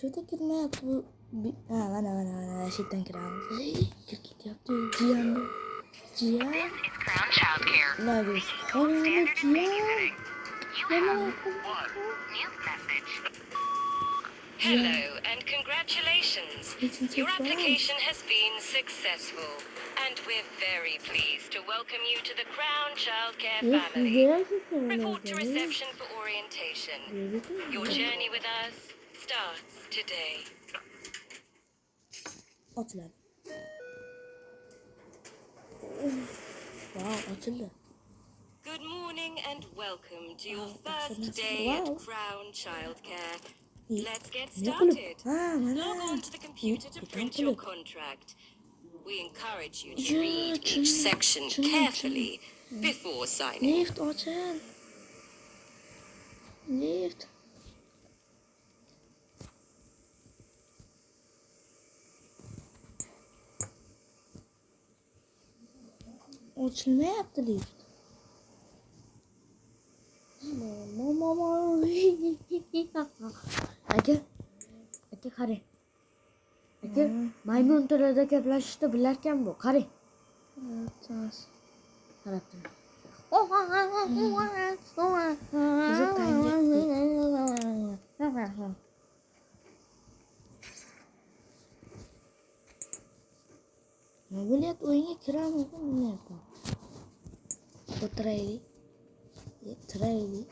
Şurada girmayapti bu. Mana şeytan kiramiz. Ketyapti Jiyan. Jiyan. Ularga qorani Jiyan. Hello and congratulations. Your application has been successful and we're very pleased to welcome you to the Crown Childcare family. Report to reception for orientation. Your journey with us starts today. Açıldı. Wow, açıldı. Good morning and welcome to your first day at Crown Childcare. Let's get started. Log on to the computer to print your contract. We encourage you to read each section carefully before signing. Lift açın. Lift. Açılmayapti lift. Aka qarang. Aka maymun tilida gaplashishni bilarkan bu. Qarang. Tas. Qarab tur. Bizi tanga. Nima bo'lyapti? O'yinga kiramizmi? Bilmayapman. O'tiraylik. O'tiraylik.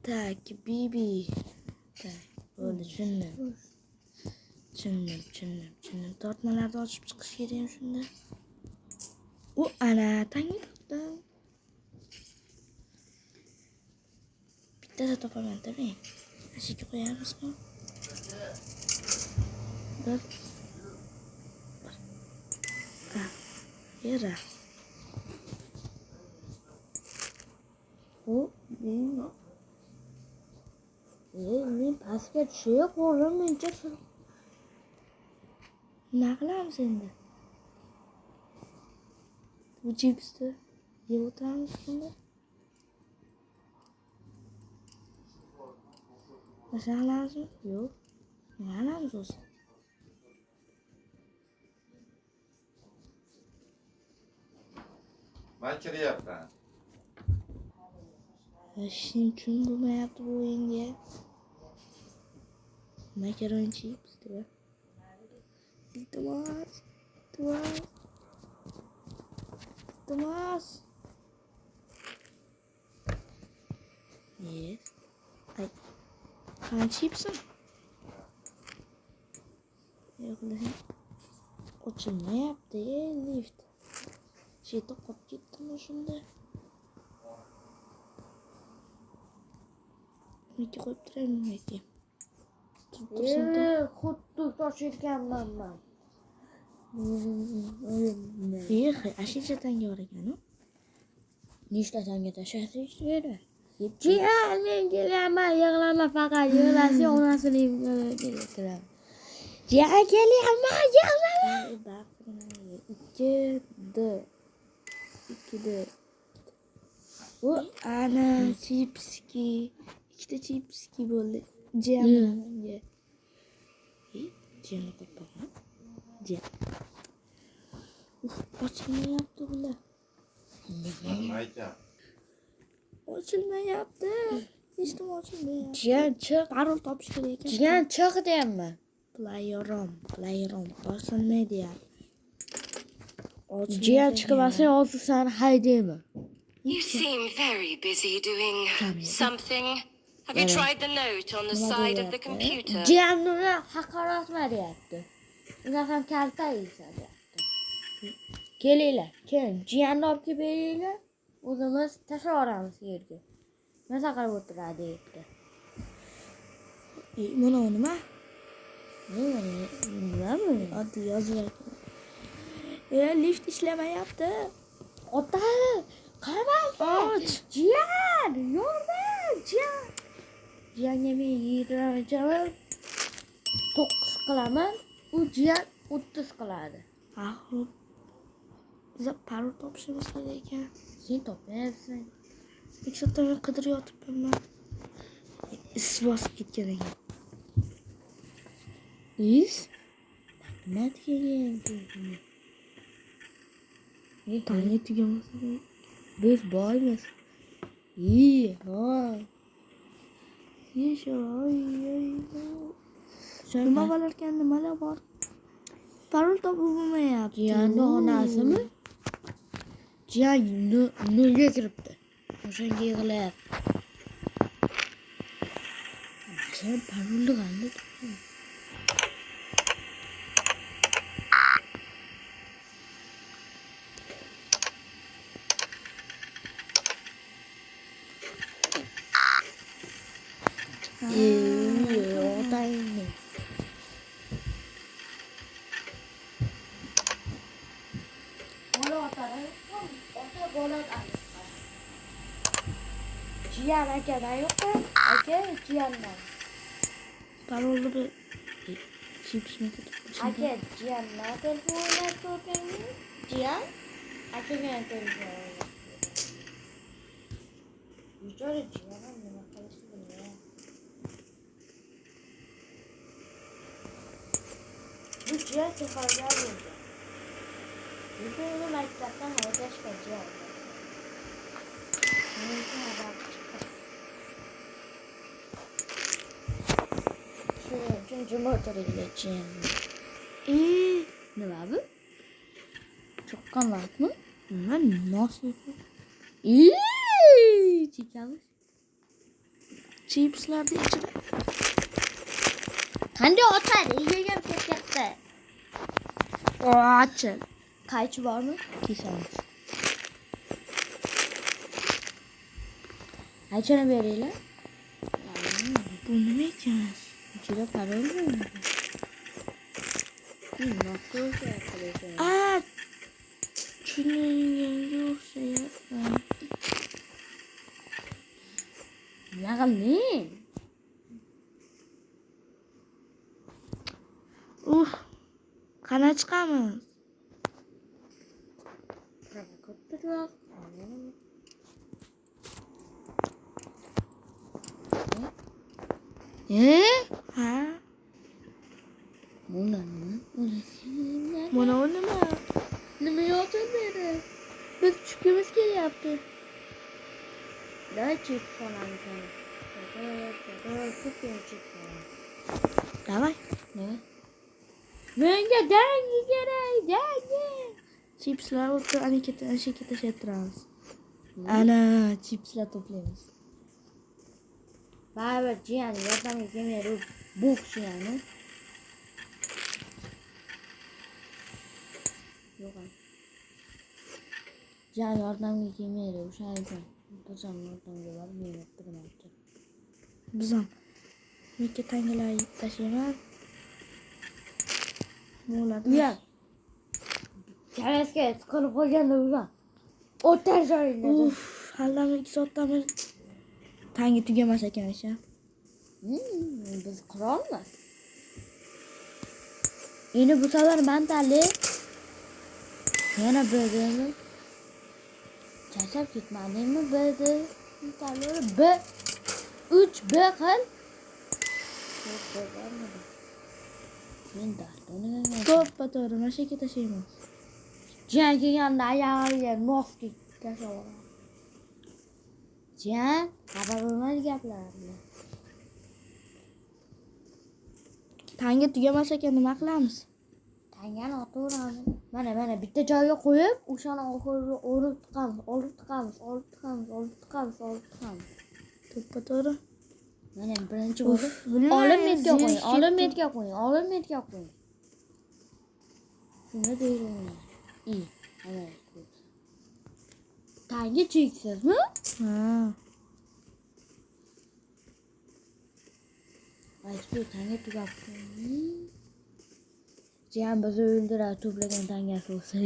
Tak, Bibi. Tak, bo'ldi, tushundim. Tortmalarni ochib chiqish kerak ham shunda. U ana tanga topdim. Bittada topaman-da men. Ashika qo'yamizmi? Bir. Yera. O men pastga tushib qo'lim mencha nima qilamiz endi? Bu chipsni yeb o'tiramiz shunda. Nima qilamizmi? Yo'q. Nima qilamiz o'zi? Ben kiryapman. Ishim uchun bo'lmayapti bu o'yinga. Makaron chips deb. Iltimos. Yes. Ay. Qani chipsim? Yo'qlar. Ochilmayapti lift. Cheti qolib ketdimi shunda? Nega qo'yib turaymi yoki? Xuddi toshirganman men. Ashicha tanga bor ekan-ku. Nechta tanga tashlashni kerak? Jiyan, men kelaman, yig'lama faqat yig'lasa onasini kelaman. Jiyan, kelaman, yig'lama. 2D. U ana chipski. Ikkita chipski bo'ldi. Jiyan menga. Jiyan qo'yibman. Jiyan. Ochilmayapti bular. Ochilmayapti. Hech nima ochilmayapti. Jiyan chiq. Parol topish kerak ekan. Jiyan chiq deyapman. Playrom. Bosilmaydi ya. Jiyan chiqmasa hozir seni haydayman. You seem very busy doing something. Have you tried the note on the side of the computer? Jiyanni haqoratma deyapti. Ular ham kalta deyapti. Kelinglar, jiyanni olib kelib beringlar. O'zimiz tashlab yuboramiz yerga. Maza qilib o'tiradi deyapti. Mana nima? Nima? Oddiy yozib. Lift ishlamayapti. Ota, qaramaysan. Jiyan, yordam, Jiyan. Jiyanga men 20 9 qilaman. U jiyan 30 qiladi. Xo'p. Biz parol topishimiz kerak ekan. Sen topmayapsan. Eksotdan qidirib yotibman. is bosib ketgan ekan. Is? Nima degan? Tanga tugamasa. Biz boymiz. Hoy. Yeshoy. Nima bo'larkan, nimalar bor? Parol topib bo'lmayapti. Jiyanning onasimi? Jiyan nolga kiribdi. O'shanga yig'layapti. Sen parolni qanday topding? Otangni. Jiyan akadan yo'qmi? Aka jiyandan. Parolni bir chipsni Aka jiyandan telefon o'ynab ko'rganmi? Jiyan akaga telefon o'ynab. Bichora jiyan nima qilishni bilmayapti. Bu jiyan sefarga bo'ldi. Bugün maktabdan haydashga jiyan. Üçüncü motora gideceğim. nima bu? Çok var mı? Nima nasıl? Çekamiz. Chipslar da ichida. Qanday otadi? Yegam ketyapti. Ochil. Qaychi bormi? Kesamiz. Qaychini beringlar. Bu nima ekan? Ichida parol bormi? Nasıl o'xshayapti? Tushuninganga o'xshayapti. Nima qilding? Qana chiqamiz? Kattaroq. Ha? Mana Mana nima? nima yotibdi? Biz tushkimiz kelyapti. Давай чип falan sana. Ko'pin chip falan. Davay. Ne? Menga dangi kerak, dangi. Chipslar o'tib ana tashib turamiz. Ana chipslar to'playmiz. Baribir jiyan yordamga kelmaydi bu kishiyani. Yo'q. Jiyan yordamga kelmaydi o'shaning uchun. Bizam yordamga borib menga turmayapti. Bizam mikka tangalar tashlayman. Bo'ladi. Uya. Karasga qilib qo'yganda uza. O'tar joyingda. Hallami 2 soatdan beri tangi tugamas ekan o'sha. Biz qurolmiz. Endi bu safar mantali. Yana birdimi? Chachab ketmadingmi? Birdi. Mantali B 3 B qil. Men dardini To'ppa-to'g'ri mashaka tashlaymiz. Jiyan kelganda oyog'iga nosga tashlab. Jiyan, xabar bo'lmaydi gaplarni. Tangi tugamas ekan nima qilamiz? Tangani otaveramiz. Mana bitta joyga qo'yib, o'shani oxiriga olib tiqamiz. To'ppa-to'g'ri. Mana birinchi bo'lib, bilmayman, olib metga qo'ying. Shunda deyman. Ana. Tangi cheksizmi? Ha. Aytib tanga tugabdi. Jiyan bizni o'ldiradi to'plagan tangasi bo'lsa.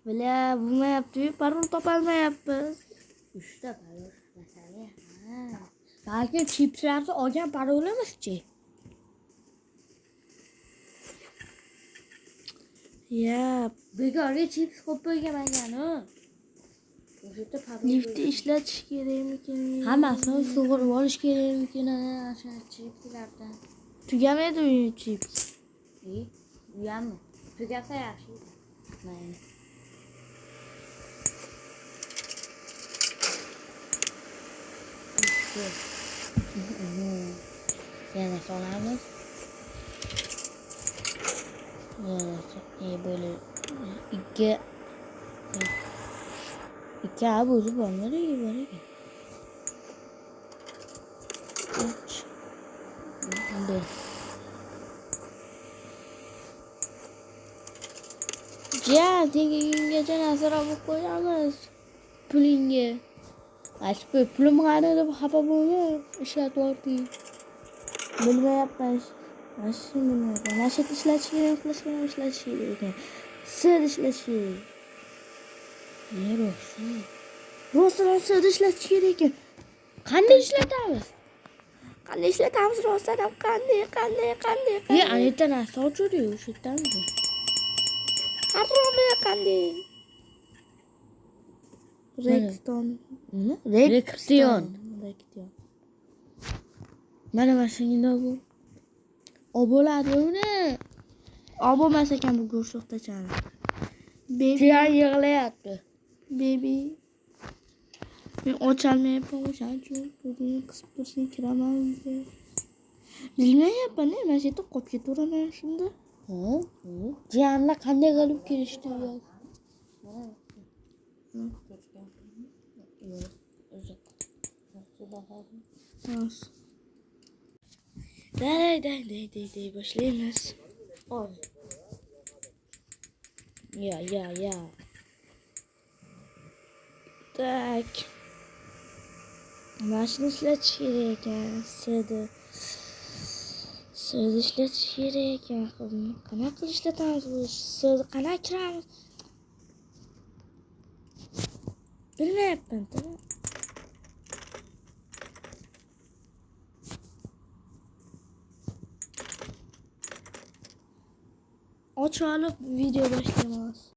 Bila bo'lmayapti, parol topolmayapmiz. 3 ta parol masala. Balki chipslarni olgan parolimizchi? Ya, Bekorga chips qo'yib qo'ygan. Liftni ishlatish kerakmikan? Hammasini sug'urib olish kerakmikan o'sha chipslardan. Tugamaydi u chips. Uyami? Tugasa yaxshi edi. Mayli. Yana solamiz. Böyle iki abi o'zi bormadi bor ekan. 3 4 Jiyan, tengaga nasira bo'lib qo'yamiz. Pulingga. Aytib pulim qani deb xafa bo'lma, ishlatib bilmayapman. Mana shu bilmayapman. Mana shu ishlatish kerak, ishlatish kerak ekan. Sid ishlatish kerak. Rostdan sid ishlatish kerak ekan. Qanday ishlatamiz? Qanday ishlatamiz rostdan ham qanday? Ye, Anita narsa ochdi o'sha yerdanmi? Haromi qanday? Rekton. Nima? Rektion. Mana mashina bu. Bo'ladi uni. Bo'lmas ekan bu go'sht to'xtachani. Baby yig'layapti. Baby. Men ocholmayapman o'shaning uchun bugun qisib tursang kiraman uyga. Bilmayapman, mana shu yerda qolib ketaveraman shunda. Jiyanlar qanday qilib kelishdi yo'q. Day boshlaymiz. Ya. Tak. Mashina ishlatish kerak ekan. Sid ishlatish kerak ekan. Qanaqa qilib ishlatamiz bu? Sid qanaqa kiramiz? Bilmayapman. Ochib olib video boshlaymiz.